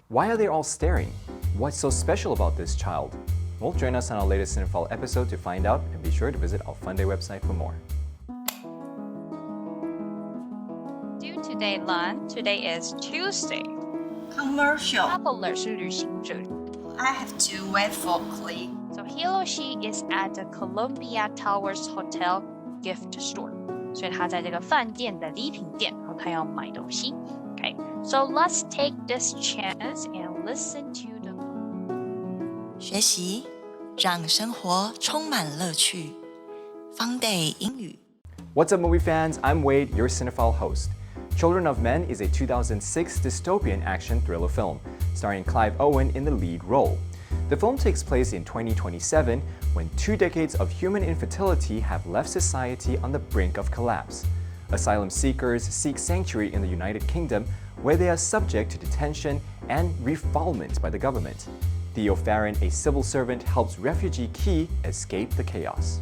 Why are they all staring? What's so special about this child? Well, join us on our latest Cinephile episode to find out, and be sure to visit our FUNDAY website for more. Do today learn. Today is Tuesday. Commercial. Traveler 是旅行者。 I have to wait for Clee. So he or she is at the Columbia Towers Hotel gift store. 所以他在这个饭店的礼品店，然后他要买东西。Okay, so let's take this chance and listen to the. 学习让生活充满乐趣。FUNDAY 英语。 What's up, movie fans? I'm Wade, your Cinephile host. Children of Men is a 2006 dystopian action thriller film, starring Clive Owen in the lead role. The film takes place in 2027, when 2 decades of human infertility have left society on the brink of collapse. Asylum seekers seek sanctuary in the United Kingdom, where they are subject to detention and refoulement by the government. Theo Farron, a civil servant, helps refugee Key escape the chaos.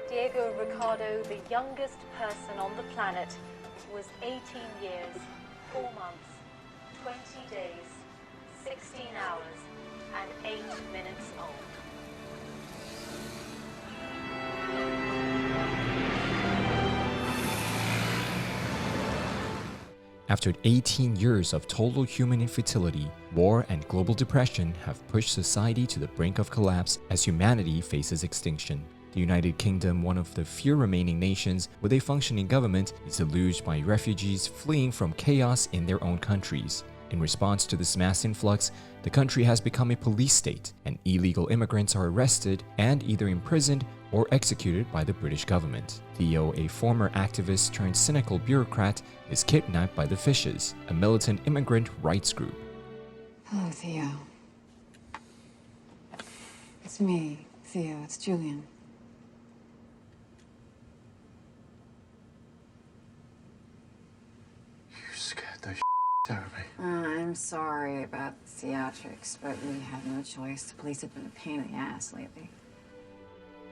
Diego Ricardo, the youngest person on the planet, was 18 years, 4 months, 20 days, 16 hours, and 8 minutes old. After 18 years of total human infertility, war and global depression have pushed society to the brink of collapse as humanity faces extinction. The United Kingdom, one of the few remaining nations with a functioning government, is deluged by refugees fleeing from chaos in their own countries. In response to this mass influx, the country has become a police state, and illegal immigrants are arrested and either imprisoned or executed by the British government. Theo, a former activist turned cynical bureaucrat, is kidnapped by the Fishes, a militant immigrant rights group. Hello, Theo. It's me, Theo. It's Julian. You scared the out of me. I'm sorry about the theatrics, but we had no choice. The police have been a pain in the ass lately.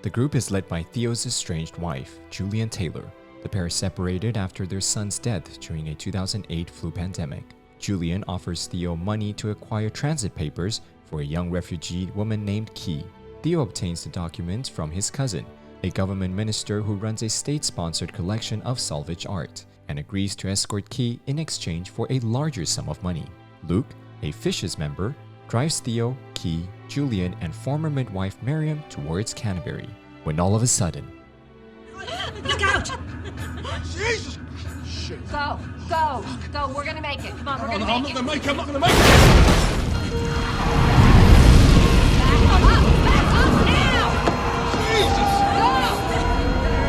The group is led by Theo's estranged wife, Julian Taylor. The pair separated after their son's death during a 2008 flu pandemic. Julian offers Theo money to acquire transit papers for a young refugee woman named Key. Theo obtains the documents from his cousin, a government minister who runs a state-sponsored collection of salvage art, and agrees to escort Key in exchange for a larger sum of money. Luke, a Fishes member, drives Theo, Key, Julian, and former midwife Miriam towards Canterbury, when all of a sudden... Look out! Jesus! Shit. Go, go, go. We're gonna make it. Come on, we're gonna I'm make not it. gonna make it. I'm not gonna make it. Back up now! Jesus! Go!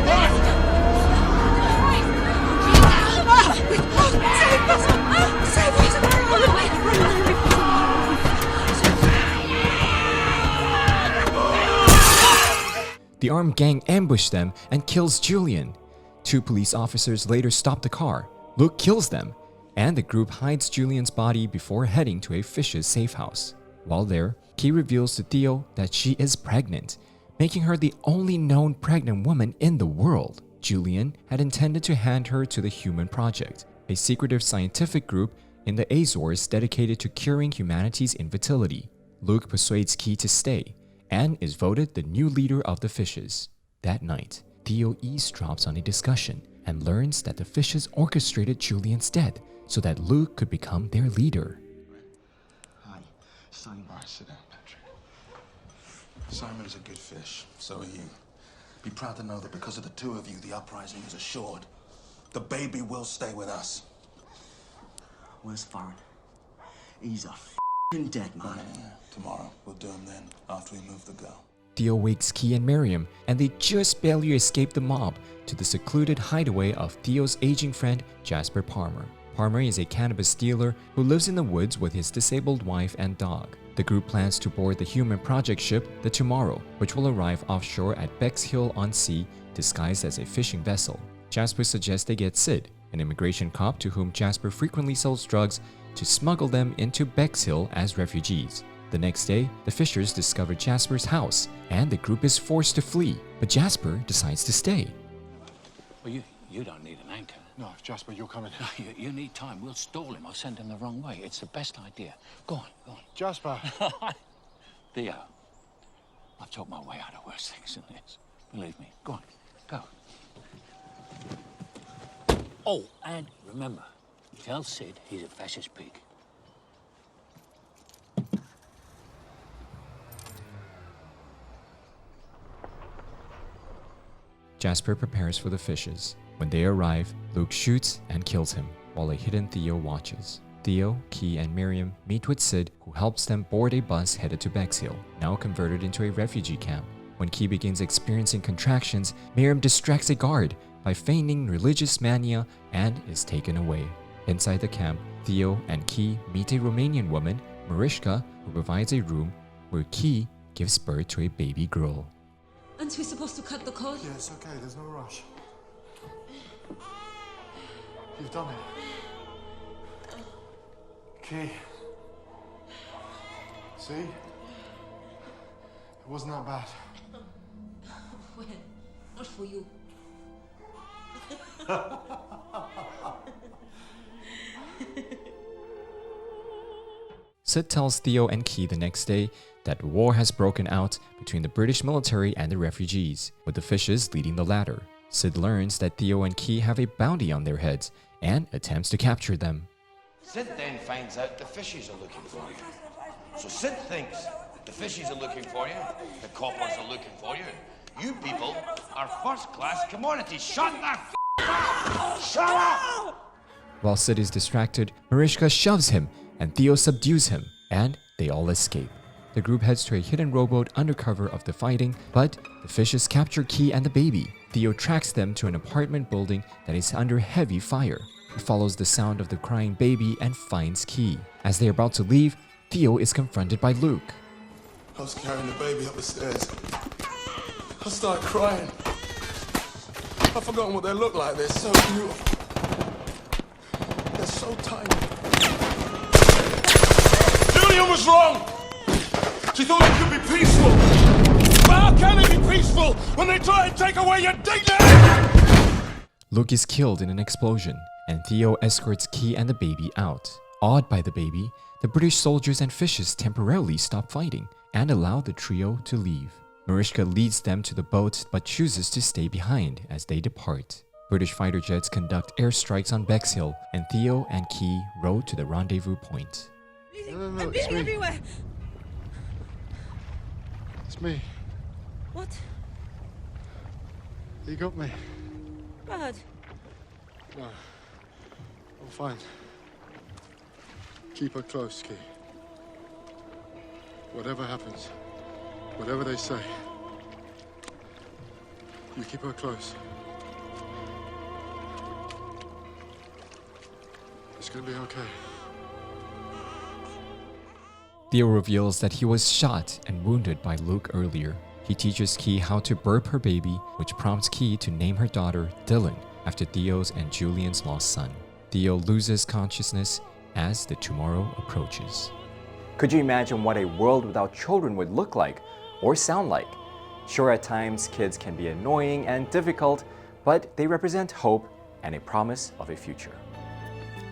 Right. The armed gang ambushed them and kills Julian. 2 police officers later stop the car. Luke kills them, and the group hides Julian's body before heading to a Fishes safe house. While there, Key reveals to Theo that she is pregnant, making her the only known pregnant woman in the world. Julian had intended to hand her to the Human Project, a secretive scientific group in the Azores dedicated to curing humanity's infertility. Luke persuades Key to stay, and is voted the new leader of the Fishes. That night, Theo eavesdrops on a discussion and learns that the Fishes orchestrated Julian's death so that Luke could become their leader. Hi, Simon. All right, sit down, Patrick. Simon's a good fish. So are you. Be proud to know that because of the 2 of you, the uprising is assured. The baby will stay with us. Where's Farron? He's a f***ing dead man. Tomorrow. We'll do him then, after we move the girl. Theo wakes Key and Miriam, and they just barely escape the mob to the secluded hideaway of Theo's aging friend, Jasper Palmer. Palmer is a cannabis dealer who lives in the woods with his disabled wife and dog. The group plans to board the Human Project ship, the Tomorrow, which will arrive offshore at Bexhill-on-Sea, disguised as a fishing vessel. Jasper suggests they get Sid, an immigration cop to whom Jasper frequently sells drugs, to smuggle them into Bexhill as refugees. The next day, the Fishers discover Jasper's house, and the group is forced to flee, but Jasper decides to stay. Well, you don't need an anchor. No, Jasper, you're coming. No, you need time. We'll stall him or send him the wrong way. It's the best idea. Go on. Jasper! Theo, I've talked my way out of worse things than this. Believe me. Go on, go. Oh, and remember, tell Sid he's a fascist pig. Jasper prepares for the fishes. When they arrive, Luke shoots and kills him, while a hidden Theo watches. Theo, Key, and Miriam meet with Sid, who helps them board a bus headed to Bexhill, now converted into a refugee camp. When Key begins experiencing contractions, Miriam distracts a guard by feigning religious mania and is taken away. Inside the camp, Theo and Key meet a Romanian woman, Mariska, who provides a room where Key gives birth to a baby girl. Aren't we supposed to cut the cord? Yeah, it's okay. There's no rush. You've done it. Key. See? It wasn't that bad. Well, not for you. Sid tells Theo and Key the next day that war has broken out between the British military and the refugees, with the fishes leading the latter. Sid learns that Theo and Key have a bounty on their heads and attempts to capture them. Sid then finds out the fishes are looking for you. So Sid thinks the fishes are looking for you, the coppers are looking for you. You people are first-class commodities. Shut the f*** up! Shut up! While Sid is distracted, Mariska shoves him and Theo subdues him, and they all escape. The group heads to a hidden rowboat under cover of the fighting, but the fishes capture Key and the baby. Theo tracks them to an apartment building that is under heavy fire. He follows the sound of the crying baby and finds Key. As they are about to leave, Theo is confronted by Luke. I was carrying the baby up the stairs. I started crying. I've forgotten what they look like. They're so beautiful. They're so tiny. Julian was wrong! She thought it could be peaceful. But how can it be peaceful when they try and take away your dignity? Luke is killed in an explosion, and Theo escorts Key and the baby out. Awed by the baby, the British soldiers and fishes temporarily stop fighting and allow the trio to leave. Mariska leads them to the boat but chooses to stay behind as they depart. British fighter jets conduct airstrikes on Bexhill, and Theo and Key row to the rendezvous point. No, I'm bleeding everywhere. It's me. What? You got me. Bad. No. I'm fine. Keep her close, Key. Whatever happens, whatever they say, you keep her close. It's gonna be okay. Theo reveals that he was shot and wounded by Luke earlier. He teaches Key how to burp her baby, which prompts Key to name her daughter Dylan after Theo's and Julian's lost son. Theo loses consciousness as the tomorrow approaches. Could you imagine what a world without children would look like or sound like? Sure, at times kids can be annoying and difficult, but they represent hope and a promise of a future.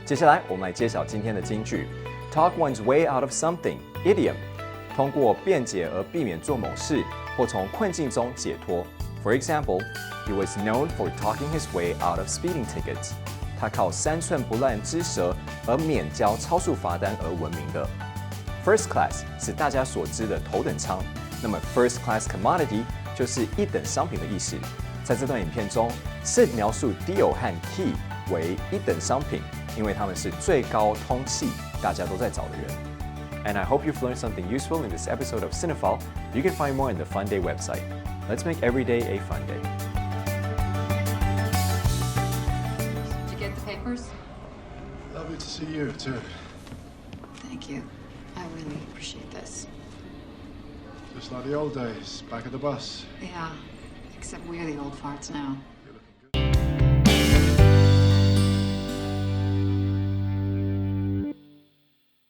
接下来我们来揭晓今天的金句 Talk one's way out of something, idiom. 通过辩解而避免做某事，或从困境中解脱。For example, he was known for talking his way out of speeding tickets. 他靠3寸不烂之舌而免交超速罚单而闻名的。First class 是大家所知的头等舱，那么 first class commodity 就是一等商品的意思。在这段影片中 ，Sid 描述 Theo 和 Key 为一等商品，因为他们是最高通气，大家都在找的人。And I hope you've learned something useful in this episode of Cinephile. You can find more on the FUNDAY website. Let's make every day a fun day. Did you get the papers? Lovely to see you, too. Thank you. I really appreciate this. Just like the old days, back at the bus. Yeah, except we're the old farts now.